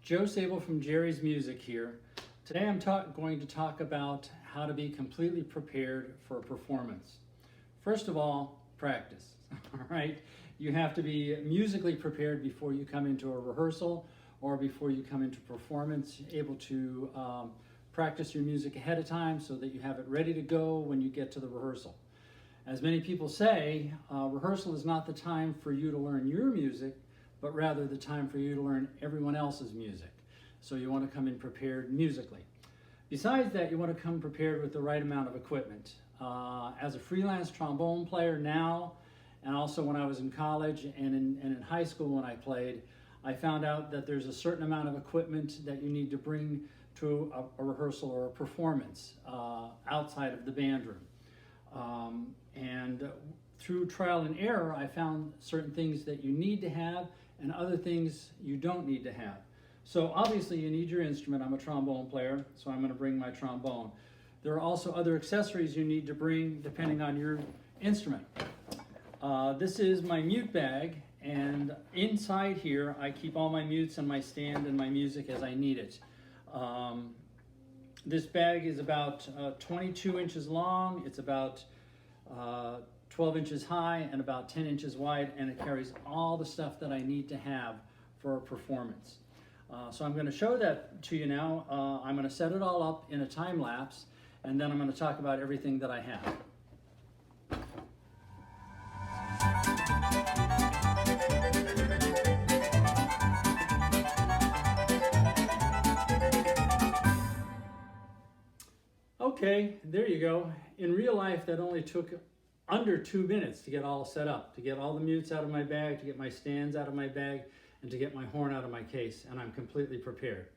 Joe Sable from Jerry's Music here. Today I'm going to talk about how to be completely prepared for a performance. First of all, practice. All right, you have to be musically prepared before you come into a rehearsal or before you come into performance, able to practice your music ahead of time so that you have it ready to go when you get to the rehearsal. As many people say, rehearsal is not the time for you to learn your music, but rather the time for you to learn everyone else's music. So you want to come in prepared musically. Besides that, you want to come prepared with the right amount of equipment. As a freelance trombone player now, and also when I was in college and in high school when I played, I found out that there's a certain amount of equipment that you need to bring to a rehearsal or a performance outside of the band room. Through trial and error, I found certain things that you need to have and other things you don't need to have. So obviously you need your instrument. I'm a trombone player, so I'm going to bring my trombone. There are also other accessories you need to bring depending on your instrument. This is my mute bag, and inside here I keep all my mutes and my stand and my music as I need it. This bag is about 22 inches long. It's about 12 inches high and about 10 inches wide, and it carries all the stuff that I need to have for a performance. So I'm going to show that to you now. I'm going to set it all up in a time lapse, and then I'm going to talk about everything that I have. Okay, there you go. In real life, that only took under 2 minutes to get all set up, to get all the mutes out of my bag, to get my stands out of my bag, and to get my horn out of my case, and I'm completely prepared.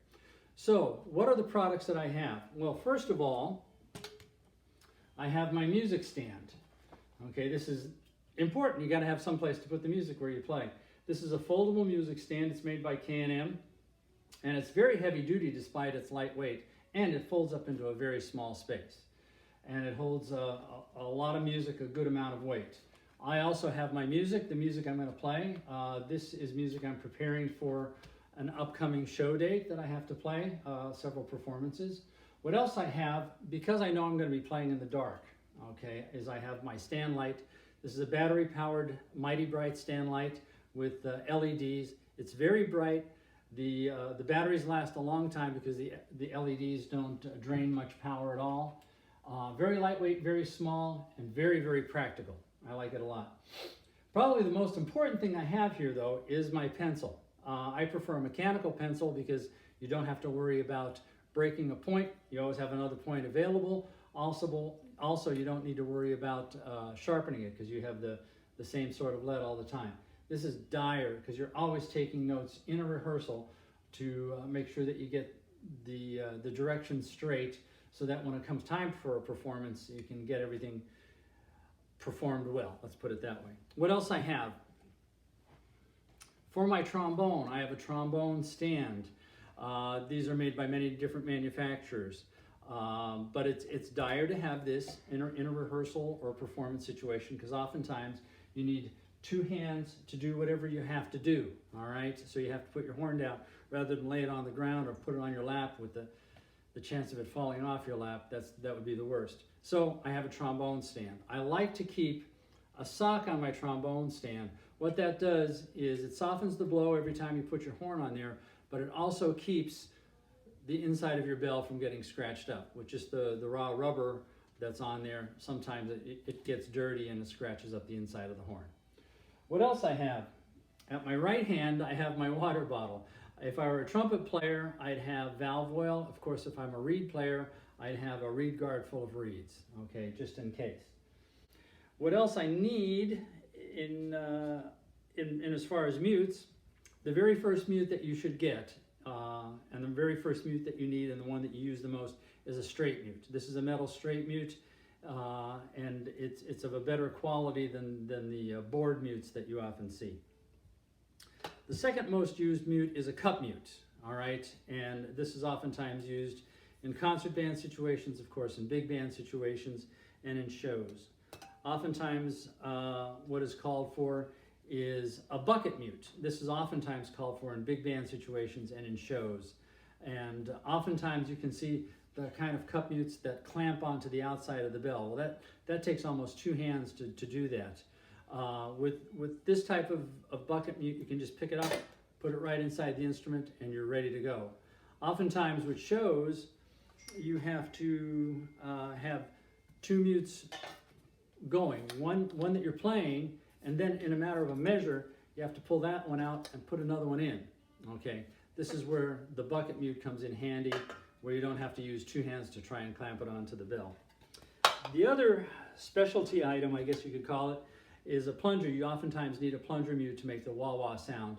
So, what are the products that I have? Well, first of all, I have my music stand. Okay, this is important. You got to have some place to put the music where you play. This is a foldable music stand. It's made by K&M, and it's very heavy duty despite its lightweight, and it folds up into a very small space. And it holds a lot of music, a good amount of weight. I also have my music, the music I'm going to play. This is music I'm preparing for an upcoming show date that I have to play, several performances. What else I have, because I know I'm going to be playing in the dark, okay, is I have my stand light. This is a battery-powered Mighty Bright stand light with LEDs. It's very bright. The batteries last a long time because the LEDs don't drain much power at all. Very lightweight, very small, and very, very practical. I like it a lot. Probably the most important thing I have here, though, is my pencil. I prefer a mechanical pencil because you don't have to worry about breaking a point. You always have another point available. Also, you don't need to worry about sharpening it because you have the same sort of lead all the time. This is dire because you're always taking notes in a rehearsal to make sure that you get the direction straight, so that when it comes time for a performance, you can get everything performed well. Let's put it that way. What else I have? For my trombone, I have a trombone stand. These are made by many different manufacturers, but it's dire to have this in a rehearsal or a performance situation because oftentimes you need two hands to do whatever you have to do, all right? So you have to put your horn down rather than lay it on the ground or put it on your lap with the chance of it falling off your lap. That would be the worst. So I have a trombone stand. I like to keep a sock on my trombone stand. What that does is it softens the blow every time you put your horn on there, but it also keeps the inside of your bell from getting scratched up. With just the raw rubber that's on there, sometimes it gets dirty and it scratches up the inside of the horn. What else I have? At my right hand, I have my water bottle. If I were a trumpet player, I'd have valve oil. Of course, if I'm a reed player, I'd have a reed guard full of reeds, okay, just in case. What else I need in as far as mutes, the very first mute that you should get, and the very first mute that you need and the one that you use the most is a straight mute. This is a metal straight mute. And it's of a better quality than the board mutes that you often see. The second most used mute is a cup mute, all right? And this is oftentimes used in concert band situations, of course, in big band situations, and in shows. Oftentimes, what is called for is a bucket mute. This is oftentimes called for in big band situations and in shows. And oftentimes you can see the kind of cup mutes that clamp onto the outside of the bell. Well, that takes almost two hands to do that. With this type of bucket mute, you can just pick it up, put it right inside the instrument, and you're ready to go. Oftentimes with shows, you have to have two mutes going, one that you're playing, and then in a matter of a measure, you have to pull that one out and put another one in. Okay, this is where the bucket mute comes in handy, where you don't have to use two hands to try and clamp it onto the bell. The other specialty item, I guess you could call it, is a plunger. You oftentimes need a plunger mute to make the wah-wah sound.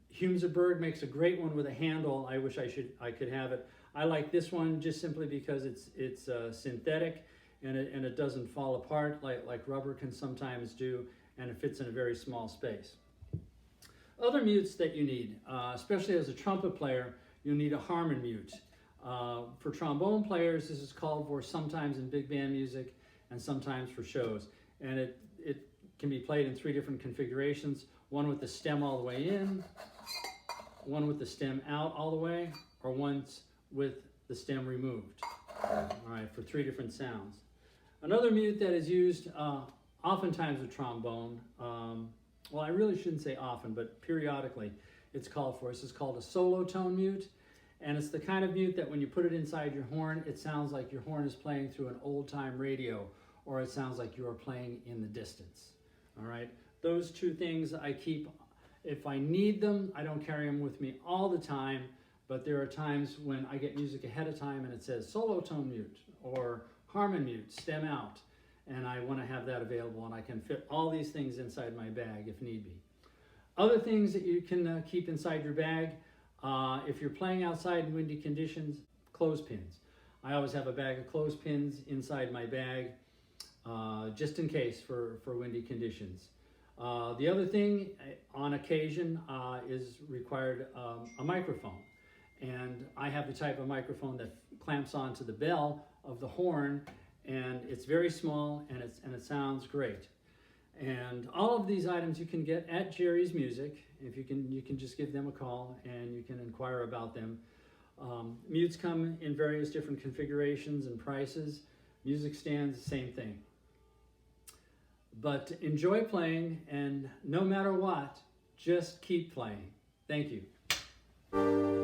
Humes-Berg makes a great one with a handle. I wish I could have it. I like this one just simply because it's synthetic and it doesn't fall apart like rubber can sometimes do, and it fits in a very small space. Other mutes that you need, especially as a trumpet player, you'll need a Harman mute. For trombone players, this is called for sometimes in big band music and sometimes for shows. And it can be played in three different configurations: one with the stem all the way in, one with the stem out all the way, or one with the stem removed. All right, for three different sounds. Another mute that is used oftentimes with trombone, well, I really shouldn't say often, but periodically it's called for. This is called a solo tone mute, and it's the kind of mute that when you put it inside your horn, it sounds like your horn is playing through an old-time radio, or it sounds like you are playing in the distance. All right, those two things I keep. If I need them, I don't carry them with me all the time, but there are times when I get music ahead of time and it says solo tone mute or Harman mute, stem out, and I want to have that available, and I can fit all these things inside my bag if need be. Other things that you can keep inside your bag, if you're playing outside in windy conditions, clothespins. I always have a bag of clothespins inside my bag, just in case for windy conditions. The other thing, on occasion, is required a microphone. And I have the type of microphone that clamps onto the bell of the horn, and it's very small, and it sounds great. And all of these items you can get at Jerry's Music. If you can just give them a call and you can inquire about them. Mutes come in various different configurations and prices. Music stands, same thing. But enjoy playing, and no matter what, just keep playing. Thank you.